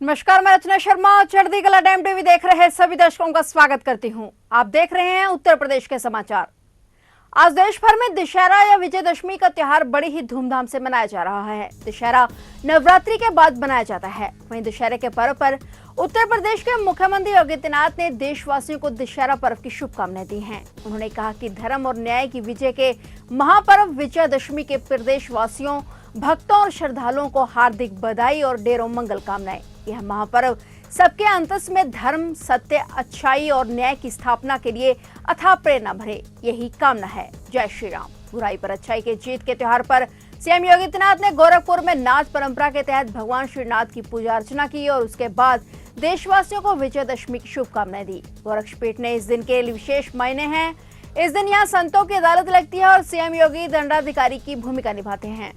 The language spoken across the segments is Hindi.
नमस्कार, मैं रचना शर्मा। चढ़ती कला टाइम टीवी देख रहे सभी दर्शकों का स्वागत करती हूं। आप देख रहे हैं उत्तर प्रदेश के समाचार। आज देश भर में दशहरा या विजयदशमी का त्योहार बड़ी ही धूमधाम से मनाया जा रहा है। दशहरा नवरात्रि के बाद मनाया जाता है। वहीं दशहरे के पर्व पर उत्तर प्रदेश के मुख्यमंत्री योगी आदित्यनाथ ने देशवासियों को दशहरा पर्व की शुभकामनाएं दी हैं। उन्होंने कहा कि धर्म और न्याय की विजय के महापर्व विजयदशमी के प्रदेशवासियों, भक्तों और श्रद्धालुओं को हार्दिक बधाई और ढेरों मंगल कामनाएं। यह महापर्व सबके अंतस में धर्म, सत्य, अच्छाई और न्याय की स्थापना के लिए अथाह प्रेरणा भरे, यही कामना है। जय श्री राम। बुराई पर अच्छाई के जीत के त्योहार पर सीएम योगी आदित्यनाथ ने गोरखपुर में नाथ परंपरा के तहत भगवान श्रीनाथ की पूजा अर्चना की और उसके बाद देशवासियों को विजयदशमी की शुभकामनाएं दी। गोरक्षपीठ ने इस दिन के लिए विशेष मायने हैं। इस दिन यहाँ संतों की अदालत लगती है और सीएम योगी दंडाधिकारी की भूमिका निभाते हैं।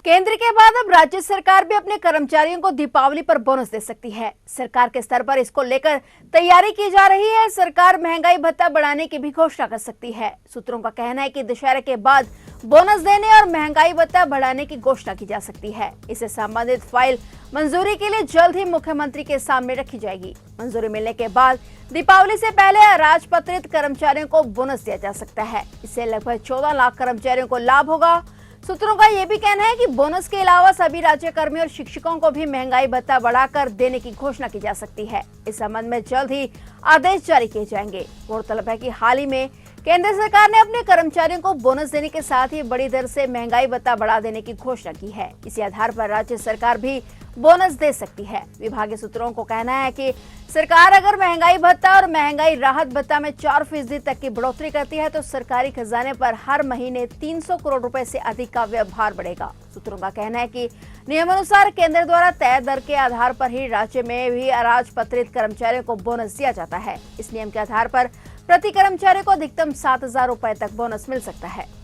केंद्र के बाद अब राज्य सरकार भी अपने कर्मचारियों को दीपावली पर बोनस दे सकती है। सरकार के स्तर पर इसको लेकर तैयारी की जा रही है। सरकार महंगाई भत्ता बढ़ाने की भी घोषणा कर सकती है। सूत्रों का कहना है कि दशहरे के बाद बोनस देने और महंगाई भत्ता बढ़ाने की घोषणा की जा सकती है। इससे संबंधित फाइल मंजूरी के लिए जल्द ही मुख्यमंत्री के सामने रखी जाएगी। मंजूरी मिलने के बाद दीपावली से पहले अराजपत्रित कर्मचारियों को बोनस दिया जा सकता है। इससे लगभग 14 लाख कर्मचारियों को लाभ होगा। सूत्रों का यह भी कहना है कि बोनस के अलावा सभी राज्यकर्मी और शिक्षकों को भी महंगाई भत्ता बढ़ाकर देने की घोषणा की जा सकती है। इस संबंध में जल्द ही आदेश जारी किए जाएंगे। गौरतलब है कि हाल ही में केंद्र सरकार ने अपने कर्मचारियों को बोनस देने के साथ ही बड़ी दर से महंगाई भत्ता बढ़ा देने की घोषणा की है। इसी आधार पर राज्य सरकार भी बोनस दे सकती है। विभागीय सूत्रों को कहना है कि सरकार अगर महंगाई भत्ता और महंगाई राहत भत्ता में 4% तक की बढ़ोतरी करती है तो सरकारी खजाने पर हर महीने 300 करोड़ रुपए से अधिक का व्यवहार बढ़ेगा। सूत्रों का कहना है कि नियमानुसार केंद्र द्वारा तय दर के आधार पर ही राज्य में भी अराजपत्रित कर्मचारियों को बोनस दिया जाता है। इस नियम के आधार पर प्रति कर्मचारी को अधिकतम 7,000 रुपए तक बोनस मिल सकता है।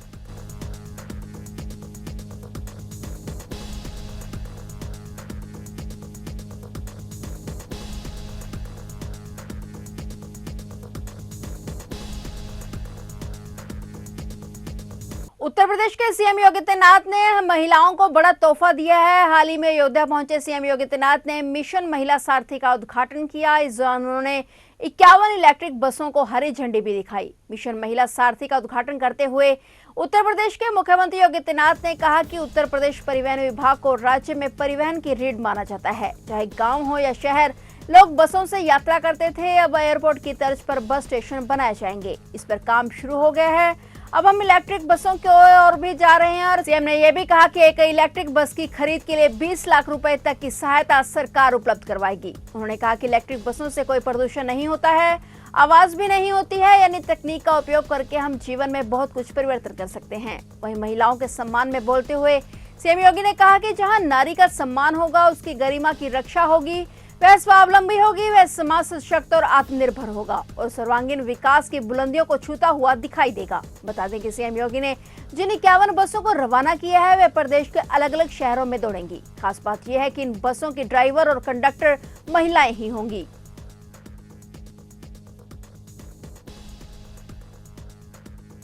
उत्तर प्रदेश के सीएम योगी आदित्यनाथ ने महिलाओं को बड़ा तोहफा दिया है। हाल ही में अयोध्या पहुंचे सीएम योगी आदित्यनाथ ने मिशन महिला सारथी का उद्घाटन किया। इस दौरान उन्होंने 51 इलेक्ट्रिक बसों को हरी झंडी भी दिखाई। मिशन महिला सारथी का उद्घाटन करते हुए उत्तर प्रदेश के मुख्यमंत्री योगी आदित्यनाथ ने कहा कि उत्तर प्रदेश परिवहन विभाग को राज्य में परिवहन की रीढ़ माना जाता है। चाहे गाँव हो या शहर, लोग बसों से यात्रा करते थे। अब एयरपोर्ट की तर्ज पर बस स्टेशन बनाए जाएंगे। इस पर काम शुरू हो गया है। अब हम इलेक्ट्रिक बसों की ओर भी जा रहे हैं और सीएम ने यह भी कहा कि एक इलेक्ट्रिक बस की खरीद के लिए 20 लाख रुपए तक की सहायता सरकार उपलब्ध करवाएगी। उन्होंने कहा कि इलेक्ट्रिक बसों से कोई प्रदूषण नहीं होता है, आवाज भी नहीं होती है, यानी तकनीक का उपयोग करके हम जीवन में बहुत कुछ परिवर्तन कर सकते हैं। वहीं महिलाओं के सम्मान में बोलते हुए सीएम योगी ने कहा कि जहाँ नारी का सम्मान होगा, उसकी गरिमा की रक्षा होगी, वह स्वावलंबी होगी, वह समाज सशक्त और आत्मनिर्भर होगा और सर्वांगीण विकास की बुलंदियों को छूता हुआ दिखाई देगा। बता दें कि सीएम योगी ने जिन 51 बसों को रवाना किया है वे प्रदेश के अलग अलग शहरों में दौड़ेंगी। खास बात यह है कि इन बसों की ड्राइवर और कंडक्टर महिलाएं ही होंगी।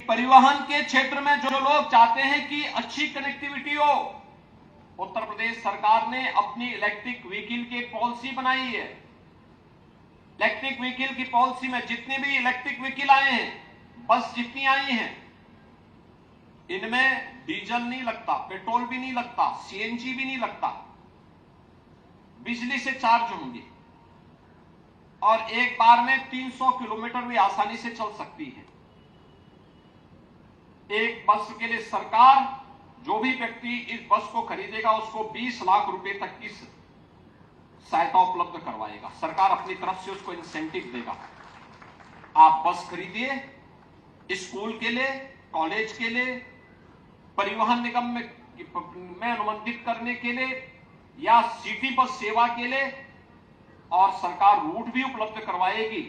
परिवहन के क्षेत्र में जो लोग चाहते हैं कि अच्छी कनेक्टिविटी हो, उत्तर प्रदेश सरकार ने अपनी इलेक्ट्रिक व्हीकल की पॉलिसी बनाई है। इलेक्ट्रिक व्हीकल की पॉलिसी में जितने भी इलेक्ट्रिक व्हीकल आए हैं, बस जितनी आई हैं, इनमें डीजल नहीं लगता, पेट्रोल भी नहीं लगता, सीएनजी भी नहीं लगता, बिजली से चार्ज होंगी और एक बार में 300 किलोमीटर भी आसानी से चल सकती है। एक बस के लिए सरकार, जो भी व्यक्ति इस बस को खरीदेगा उसको 20 लाख रुपए तक की सहायता उपलब्ध करवाएगा। सरकार अपनी तरफ से उसको इंसेंटिव देगा। आप बस खरीदिए स्कूल के लिए, कॉलेज के लिए, परिवहन निगम में अनुबंधित करने के लिए या सिटी बस सेवा के लिए, और सरकार रूट भी उपलब्ध करवाएगी।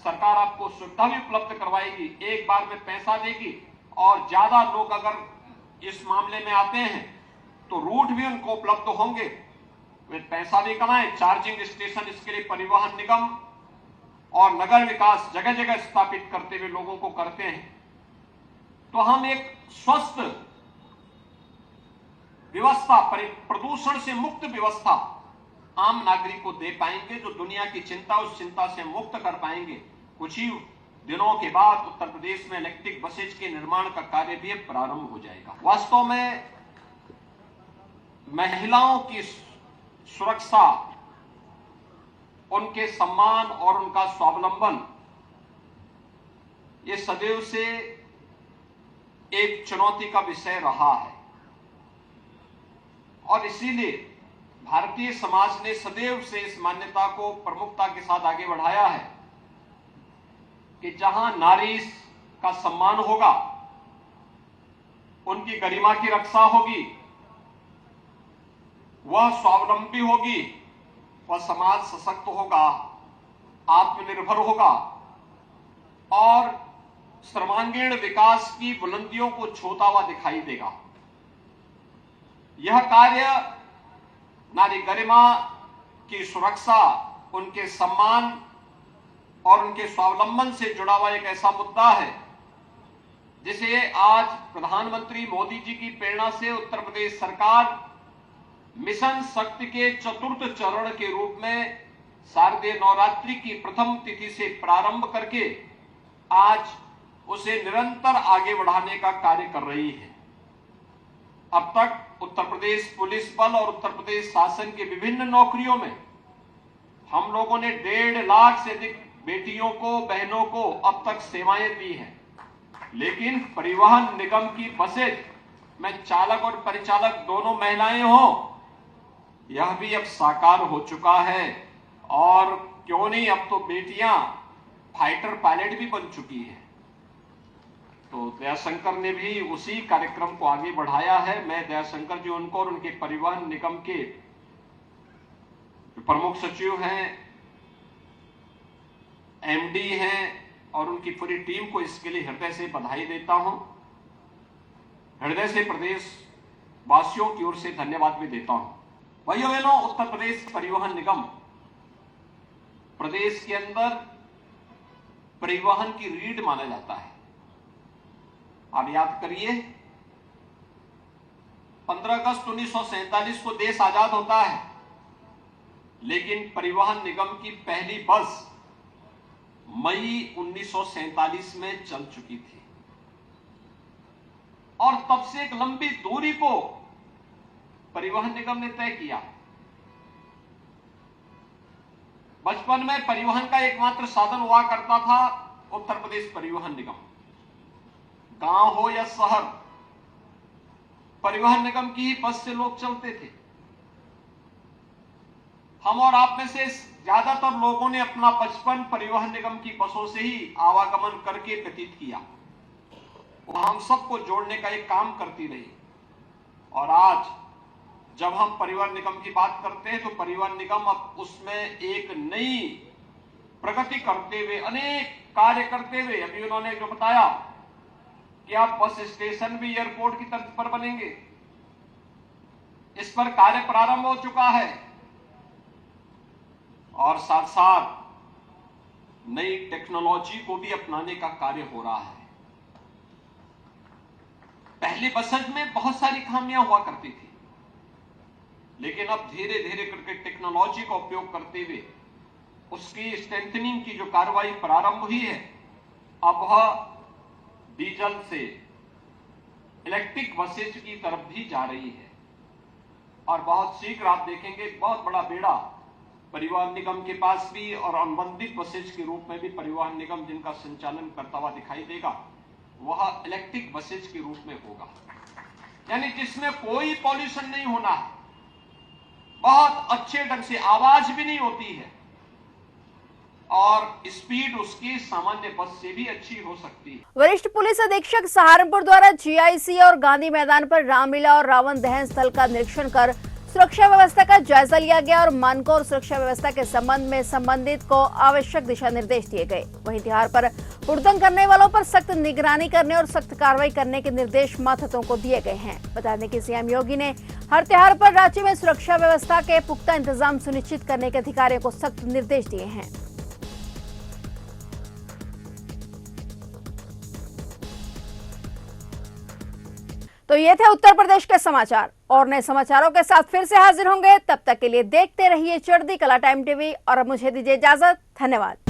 सरकार आपको सुविधा भी उपलब्ध करवाएगी, एक बार में पैसा देगी और ज्यादा लोग अगर इस मामले में आते हैं तो रूट भी उनको उपलब्ध होंगे, वे पैसा भी कमाएं। चार्जिंग स्टेशन इसके लिए परिवहन निगम और नगर विकास जगह जगह स्थापित करते हुए लोगों को करते हैं, तो हम एक स्वस्थ व्यवस्था, प्रदूषण से मुक्त व्यवस्था आम नागरिक को दे पाएंगे, जो दुनिया की चिंता, उस चिंता से मुक्त कर पाएंगे। कुछ ही दिनों के बाद उत्तर प्रदेश में इलेक्ट्रिक बसेज के निर्माण का कार्य भी प्रारंभ हो जाएगा। वास्तव में महिलाओं की सुरक्षा, उनके सम्मान और उनका स्वावलंबन, ये सदैव से एक चुनौती का विषय रहा है और इसीलिए भारतीय समाज ने सदैव से इस मान्यता को प्रमुखता के साथ आगे बढ़ाया है कि जहां नारी का सम्मान होगा, उनकी गरिमा की रक्षा होगी, वह स्वावलंबी होगी, वह समाज सशक्त होगा, आत्मनिर्भर होगा और सर्वांगीण विकास की बुलंदियों को छूता हुआ दिखाई देगा। यह कार्य नारी गरिमा की सुरक्षा, उनके सम्मान और उनके स्वावलंबन से जुड़ा हुआ एक ऐसा मुद्दा है जिसे आज प्रधानमंत्री मोदी जी की प्रेरणा से उत्तर प्रदेश सरकार मिशन शक्ति के चतुर्थ चरण के रूप में शारदीय नवरात्रि की प्रथम तिथि से प्रारंभ करके आज उसे निरंतर आगे बढ़ाने का कार्य कर रही है। अब तक उत्तर प्रदेश पुलिस बल और उत्तर प्रदेश शासन के विभिन्न नौकरियों में हम लोगों ने 1.5 लाख से अधिक बेटियों को, बहनों को अब तक सेवाएं दी हैं, लेकिन परिवहन निगम की बसेज में चालक और परिचालक दोनों महिलाएं हों, यह भी अब साकार हो चुका है। और क्यों नहीं, अब तो बेटियां फाइटर पायलट भी बन चुकी है। तो दयाशंकर ने भी उसी कार्यक्रम को आगे बढ़ाया है। मैं दयाशंकर जी उनको और उनके परिवहन निगम के प्रमुख सचिव हैं, एमडी हैं और उनकी पूरी टीम को इसके लिए हृदय से बधाई देता हूं। हृदय से प्रदेश वासियों की ओर से धन्यवाद भी देता हूं। भाइयों बहनों, उत्तर प्रदेश परिवहन निगम प्रदेश के अंदर परिवहन की रीढ़ माना जाता है। आप याद करिए, 15 अगस्त 1947 को देश आजाद होता है, लेकिन परिवहन निगम की पहली बस मई 1947 में चल चुकी थी और तब से एक लंबी दूरी को परिवहन निगम ने तय किया। बचपन में परिवहन का एकमात्र साधन हुआ करता था उत्तर प्रदेश परिवहन निगम। गांव हो या शहर, परिवहन निगम की ही बस से लोग चलते थे। हम और आप में से ज्यादातर लोगों ने अपना बचपन परिवहन निगम की बसों से ही आवागमन करके व्यतीत किया। वो हम सबको जोड़ने का एक काम करती रही। और आज जब हम परिवहन निगम की बात करते हैं तो परिवहन निगम अब उसमें एक नई प्रगति करते हुए, अनेक कार्य करते हुए, अभी उन्होंने जो बताया कि आप बस स्टेशन भी एयरपोर्ट की तर्ज पर बनेंगे, इस पर कार्य प्रारंभ हो चुका है और साथ साथ नई टेक्नोलॉजी को भी अपनाने का कार्य हो रहा है। पहले बसेज में बहुत सारी खामियां हुआ करती थी, लेकिन अब धीरे धीरे करके टेक्नोलॉजी का उपयोग करते हुए उसकी स्ट्रेंथनिंग की जो कार्रवाई प्रारंभ हुई है, अब वह डीजल से इलेक्ट्रिक बसेज की तरफ भी जा रही है। और बहुत शीघ्र आप देखेंगे बहुत बड़ा बेड़ा परिवहन निगम के पास भी और अनुबंधित बसेज के रूप में भी परिवहन निगम जिनका संचालन करता हुआ दिखाई देगा, वह इलेक्ट्रिक बसेज के रूप में होगा, यानी जिसमें कोई पॉल्यूशन नहीं होना है, बहुत अच्छे ढंग से आवाज भी नहीं होती है और स्पीड उसकी सामान्य बस से भी अच्छी हो सकती है। वरिष्ठ पुलिस अधीक्षक सहारनपुर द्वारा जीआईसी और गांधी मैदान पर रामलीला और रावण दहन स्थल का निरीक्षण कर सुरक्षा व्यवस्था का जायजा लिया गया और मानकों और सुरक्षा व्यवस्था के संबंध में संबंधित को आवश्यक दिशा निर्देश दिए गए। वहीं त्योहार पर उल्लंघन करने वालों पर सख्त निगरानी करने और सख्त कार्रवाई करने के निर्देश मातहतों को दिए गए हैं। बता दें कि सीएम योगी ने हर त्योहार पर राज्य में सुरक्षा व्यवस्था के पुख्ता इंतजाम सुनिश्चित करने के अधिकारियों को सख्त निर्देश दिए हैं। तो ये थे उत्तर प्रदेश के समाचार। और नए समाचारों के साथ फिर से हाजिर होंगे, तब तक के लिए देखते रहिए चढ़ती कला टाइम टीवी और अब मुझे दीजिए इजाजत। धन्यवाद।